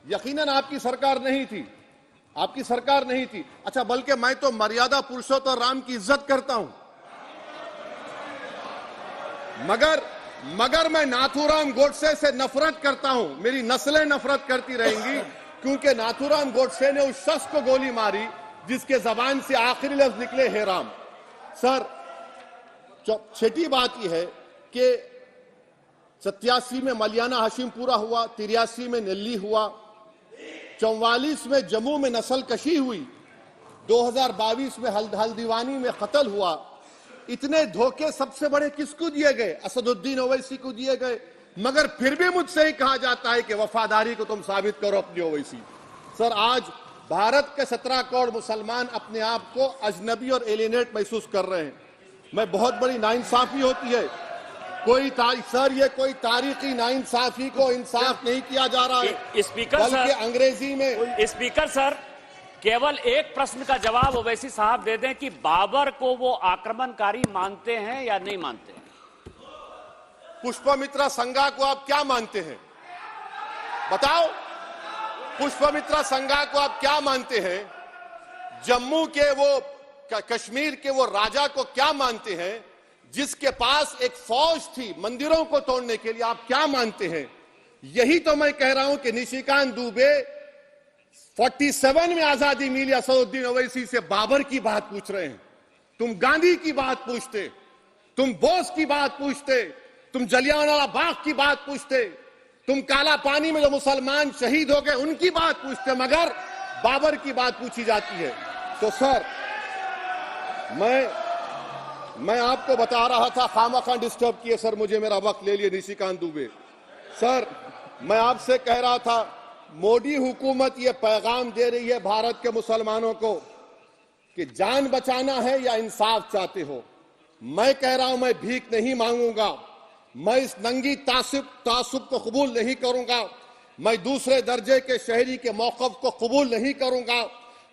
यकीनन आपकी सरकार नहीं थी, आपकी सरकार नहीं थी। अच्छा, बल्कि मैं तो मर्यादा पुरुषोत्तम राम की इज्जत करता हूं, मगर मैं नाथूराम गोडसे से नफरत करता हूं। मेरी नस्लें नफरत करती रहेंगी, क्योंकि नाथूराम गोडसे ने उस शख्स को गोली मारी जिसके जबान से आखिरी लफ्ज निकले हे राम। सर, छठी बात यह है कि 87 में मलियाना हाशिमपुरा हुआ, 83 में नेल्ली हुआ, 44 में जम्मू में नस्ल कशी हुई, 2022 में हल्दीवानी में कत्ल हुआ। इतने धोखे सबसे बड़े किसको दिए गए? असदुद्दीन ओवैसी को दिए गए। मगर फिर भी मुझसे ही कहा जाता है कि वफादारी को तुम साबित करो अपनी ओवैसी। सर, आज भारत के 17 करोड़ मुसलमान अपने आप को अजनबी और एलिनेट महसूस कर रहे हैं। मैं बहुत बड़ी नाइंसाफी होती है, सर ये कोई तारीखी नाइंसाफी को इंसाफ नहीं किया जा रहा है। स्पीकर बल्कि सर, अंग्रेजी में स्पीकर सर, केवल एक प्रश्न का जवाब ओवैसी साहब दे दें कि बाबर को वो आक्रमणकारी मानते हैं या नहीं मानते? पुष्पमित्रा संघा को आप क्या मानते हैं? बताओ, पुष्पमित्रा संघा को आप क्या मानते हैं? जम्मू के वो कश्मीर के वो राजा को क्या मानते हैं जिसके पास एक फौज थी मंदिरों को तोड़ने के लिए? आप क्या मानते हैं? यही तो मैं कह रहा हूं कि निशिकांत दुबे 47 में आजादी मिली असदुद्दीन ओवैसी से बाबर की बात पूछ रहे हैं। तुम गांधी की बात पूछते, तुम बोस की बात पूछते, तुम जलियांवाला बाग की बात पूछते, तुम काला पानी में जो मुसलमान शहीद हो गए उनकी बात पूछते, मगर बाबर की बात पूछी जाती है। तो सर, मैं आपको बता रहा था, खामखा डिस्टर्ब किए सर, मुझे मेरा वक्त ले लिए निशिकांत दुबे। सर, मैं आपसे कह रहा था, मोदी हुकूमत ये पैगाम दे रही है भारत के मुसलमानों को कि जान बचाना है या इंसाफ चाहते हो। मैं कह रहा हूं, मैं भीख नहीं मांगूंगा, मैं इस नंगी तासुब को कबूल नहीं करूंगा, मैं दूसरे दर्जे के शहरी के मौक़िफ़ को कबूल नहीं करूंगा,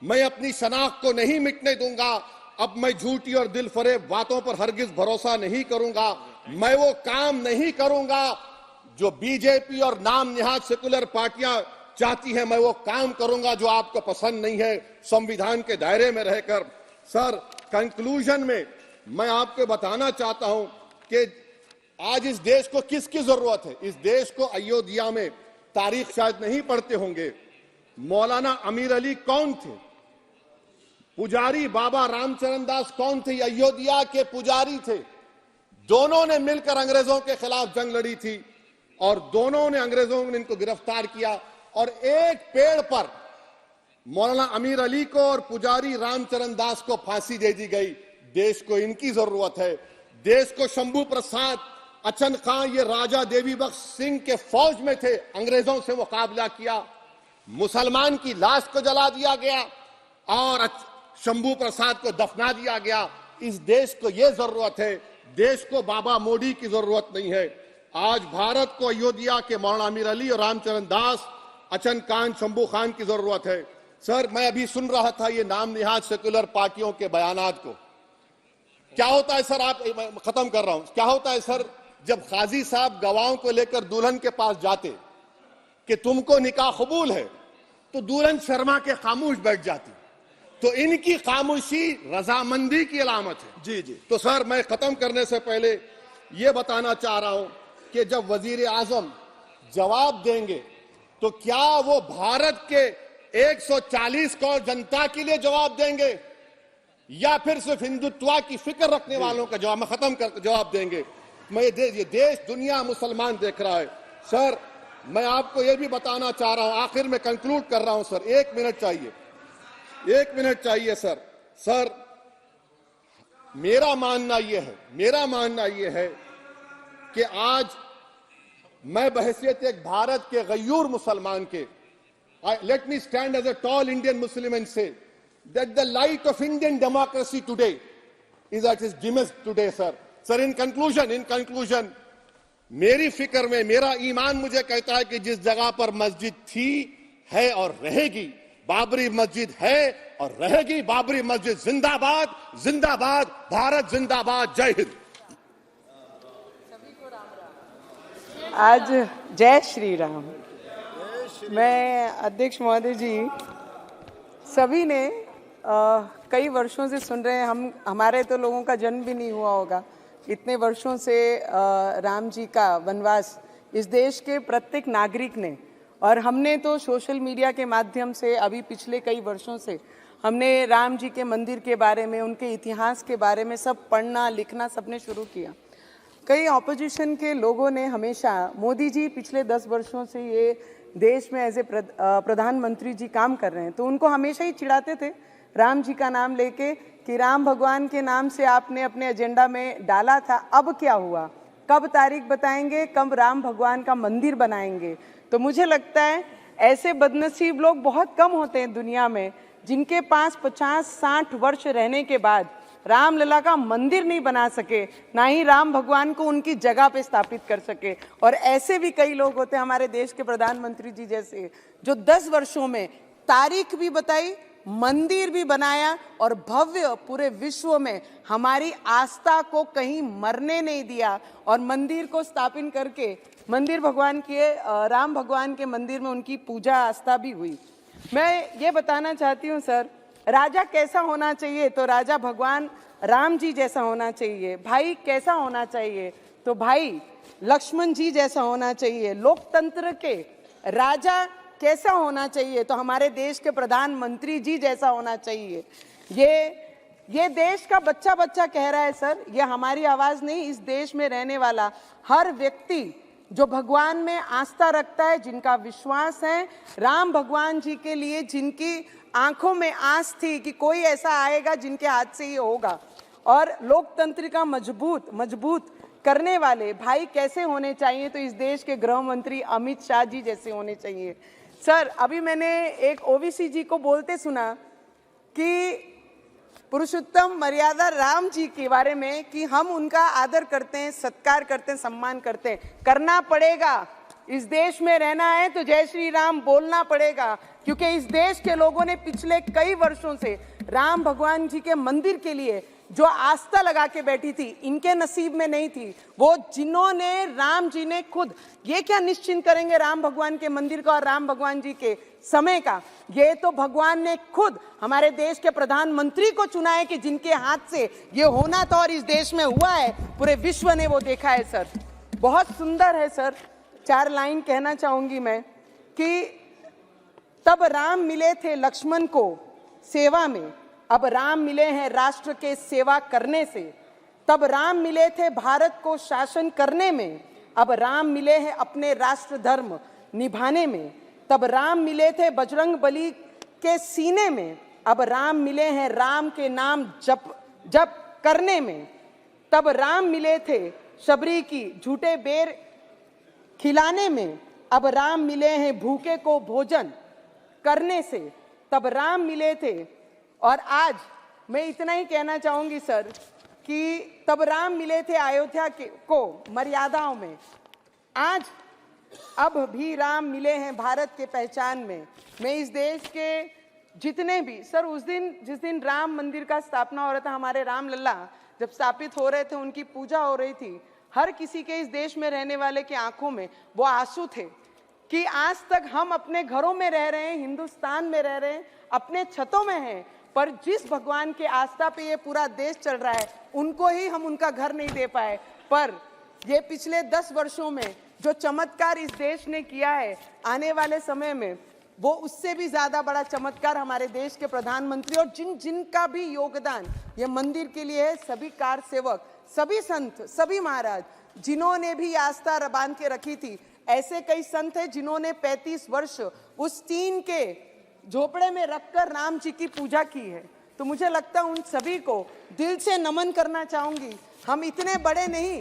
मैं अपनी शनाख्त को नहीं मिटने दूंगा। अब मैं झूठी और दिल फरेब बातों पर हरगिज भरोसा नहीं करूंगा। मैं वो काम नहीं करूंगा जो बीजेपी और नाम निहाद सेकुलर पार्टियां चाहती हैं। मैं वो काम करूंगा जो आपको पसंद नहीं है, संविधान के दायरे में रहकर। सर, कंक्लूजन में मैं आपको बताना चाहता हूं कि आज इस देश को किसकी जरूरत है? इस देश को अयोध्या में, तारीख शायद नहीं पढ़ते होंगे, मौलाना अमीर अली कौन थे? पुजारी बाबा रामचरण दास कौन थे? अयोध्या के पुजारी थे। दोनों ने मिलकर अंग्रेजों के खिलाफ जंग लड़ी थी और दोनों ने, अंग्रेजों ने इनको गिरफ्तार किया और एक पेड़ पर मौलाना अमीर अली को और पुजारी रामचरण दास को फांसी दे दी गई। देश को इनकी जरूरत है। देश को शंभू प्रसाद, अचन खां, ये राजा देवी बख्श सिंह के फौज में थे, अंग्रेजों से मुकाबला किया, मुसलमान की लाश को जला दिया गया और शंभू प्रसाद को दफना दिया गया। इस देश को यह जरूरत है, देश को बाबा मोदी की जरूरत नहीं है। आज भारत को अयोध्या के मौलाना अमीर अली और रामचरण दास, अचन खान, शंभू खान की जरूरत है। सर, मैं अभी सुन रहा था ये नाम निहाद सेकुलर पार्टियों के बयानात को। क्या होता है सर, आप, खत्म कर रहा हूं, क्या होता है सर, जब काजी साहब गवाहों को लेकर दुल्हन के पास जाते कि तुमको निकाह कबूल है, तो दुल्हन शर्मा के खामोश बैठ जाती। तो इनकी खामोशी रजामंदी की अलामत है। जी जी। तो सर, मैं खत्म करने से पहले यह बताना चाह रहा हूं कि जब वजीर आजम जवाब देंगे तो क्या वो भारत के 140 करोड़ जनता के लिए जवाब देंगे या फिर सिर्फ हिंदुत्व की फिक्र रखने वालों का जवाब, मैं खत्म कर जवाब देंगे? मैं ये देश, दुनिया, मुसलमान देख रहा है। सर, मैं आपको यह भी बताना चाह रहा हूं, आखिर में कंक्लूड कर रहा हूं सर, 1 मिनट चाहिए, 1 मिनट चाहिए सर। सर, मेरा मानना यह है कि आज मैं बहैसियत एक भारत के गयूर मुसलमान के, let me stand as a tall Indian Muslim and say that the light of Indian democracy today is at its dimmest today, sir. Sir, in conclusion, मेरी फिक्र में, मेरा ईमान मुझे कहता है कि जिस जगह पर मस्जिद थी, है और रहेगी, बाबरी मस्जिद है और रहेगी, बाबरी मस्जिद जिंदाबाद, जिंदाबाद, भारत जिंदाबाद, जय हिंद। आज जय श्री राम। मैं अध्यक्ष महोदय जी, सभी ने कई वर्षों से सुन रहे हैं, हमारे तो लोगों का जन्म भी नहीं हुआ होगा, इतने वर्षों से राम जी का वनवास इस देश के प्रत्येक नागरिक ने, और हमने तो सोशल मीडिया के माध्यम से अभी पिछले कई वर्षों से हमने राम जी के मंदिर के बारे में, उनके इतिहास के बारे में सब पढ़ना लिखना सबने शुरू किया। कई ऑपोजिशन के लोगों ने हमेशा, मोदी जी पिछले 10 वर्षों से ये देश में एज ए प्रधानमंत्री जी काम कर रहे हैं, तो उनको हमेशा ही चिढ़ाते थे राम जी का नाम लेके कि राम भगवान के नाम से आपने अपने एजेंडा में डाला था, अब क्या हुआ, कब तारीख बताएंगे, कब राम भगवान का मंदिर बनाएंगे। तो मुझे लगता है ऐसे बदनसीब लोग बहुत कम होते हैं दुनिया में, जिनके पास 50-60 वर्ष रहने के बाद रामलला का मंदिर नहीं बना सके, ना ही राम भगवान को उनकी जगह पे स्थापित कर सके। और ऐसे भी कई लोग होते हैं हमारे देश के प्रधानमंत्री जी जैसे, जो 10 वर्षों में तारीख भी बताई, मंदिर भी बनाया और भव्य पूरे विश्व में हमारी आस्था को कहीं मरने नहीं दिया, और मंदिर को स्थापित करके मंदिर भगवान के, राम भगवान के मंदिर में उनकी पूजा आस्था भी हुई। मैं ये बताना चाहती हूँ सर, राजा कैसा होना चाहिए, तो राजा भगवान राम जी जैसा होना चाहिए। भाई कैसा होना चाहिए, तो भाई लक्ष्मण जी जैसा होना चाहिए। लोकतंत्र के राजा कैसा होना चाहिए, तो हमारे देश के प्रधानमंत्री जी जैसा होना चाहिए। ये देश का बच्चा बच्चा कह रहा है सर, ये हमारी आवाज नहीं, इस देश में रहने वाला हर व्यक्ति जो भगवान में आस्था रखता है, जिनका विश्वास है राम भगवान जी के लिए, जिनकी आंखों में आस थी कि कोई ऐसा आएगा जिनके हाथ से ये होगा, और लोकतंत्र का मजबूत करने वाले भाई कैसे होने चाहिए, तो इस देश के गृह मंत्री अमित शाह जी जैसे होने चाहिए। सर, अभी मैंने एक ओवीसी जी को बोलते सुना कि पुरुषोत्तम मर्यादा राम जी के बारे में कि हम उनका आदर करते हैं, सत्कार करते हैं, सम्मान करते हैं। करना पड़ेगा, इस देश में रहना है तो जय श्री राम बोलना पड़ेगा, क्योंकि इस देश के लोगों ने पिछले कई वर्षों से राम भगवान जी के मंदिर के लिए जो आस्था लगा के बैठी थी, इनके नसीब में नहीं थी। वो जिन्होंने, राम जी ने खुद ये क्या निश्चिंत करेंगे राम भगवान के मंदिर का और राम भगवान जी के समय का, ये तो भगवान ने खुद हमारे देश के प्रधानमंत्री को चुना है कि जिनके हाथ से ये होना था, और इस देश में हुआ है, पूरे विश्व ने वो देखा है। सर, बहुत सुंदर है सर, 4 लाइन कहना चाहूंगी मैं कि तब राम मिले थे लक्ष्मण को सेवा में, अब राम मिले हैं राष्ट्र के सेवा करने से। तब राम मिले थे भारत को शासन करने में, अब राम मिले हैं अपने राष्ट्र धर्म निभाने में। तब राम मिले थे बजरंग बली के सीने में, अब राम मिले हैं राम के नाम जप करने में। तब राम मिले थे शबरी की झूठे बेर खिलाने में, अब राम मिले हैं भूखे को भोजन करने से। तब राम मिले थे, और आज मैं इतना ही कहना चाहूंगी सर कि तब राम मिले थे अयोध्या को मर्यादाओं में, आज अब भी राम मिले हैं भारत के पहचान में। मैं इस देश के जितने भी सर, उस दिन जिस दिन राम मंदिर का स्थापना हो रहा था, हमारे राम लल्ला जब स्थापित हो रहे थे, उनकी पूजा हो रही थी, हर किसी के इस देश में रहने वाले के आंखों में वो आंसू थे कि आज तक हम अपने घरों में रह रहे हैं, हिंदुस्तान में रह रहे हैं, अपने छतों में हैं, पर जिस भगवान के आस्था पे ये पूरा देश चल रहा है, उनको ही हम उनका घर नहीं दे पाए। पर ये पिछले 10 वर्षों में जो चमत्कार इस देश ने किया है, आने वाले समय में वो उससे भी ज्यादा बड़ा चमत्कार हमारे देश के प्रधानमंत्री और जिनका भी योगदान ये मंदिर के लिए है, सभी कार सेवक, सभी संत, सभी महाराज, जिन्होंने भी आस्था बांध के रखी थी। ऐसे कई संत हैं जिन्होंने 35 वर्ष उस टीन के झोपड़े में रखकर राम जी की पूजा की है। तो मुझे लगता है उन सभी को दिल से नमन करना चाहूंगी। हम इतने बड़े नहीं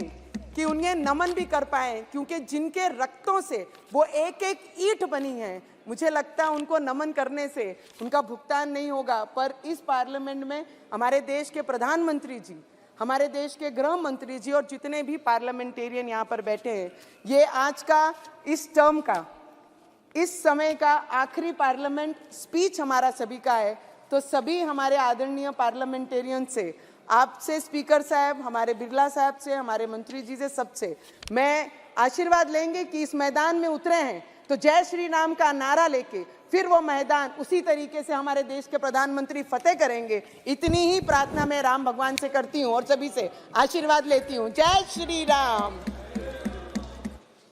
कि उन्हें नमन भी कर पाए, क्योंकि जिनके रक्तों से वो एक एक ईंट बनी है, मुझे लगता है उनको नमन करने से उनका भुगतान नहीं होगा। पर इस पार्लियामेंट में हमारे देश के प्रधानमंत्री जी, हमारे देश के गृह मंत्री जी और जितने भी पार्लियामेंटेरियन यहाँ पर बैठे हैं, ये आज का इस टर्म का, इस समय का आखिरी पार्लियामेंट स्पीच हमारा सभी का है। तो सभी हमारे आदरणीय पार्लियामेंटेरियन से, आपसे स्पीकर साहब, हमारे बिरला साहब से, हमारे मंत्री जी से, सबसे मैं आशीर्वाद लेंगे कि इस मैदान में उतरे हैं तो जय श्री राम का नारा लेके फिर वो मैदान उसी तरीके से हमारे देश के प्रधानमंत्री फतेह करेंगे, इतनी ही प्रार्थना मैं राम भगवान से करती हूँ और सभी से आशीर्वाद लेती हूँ। जय श्री राम।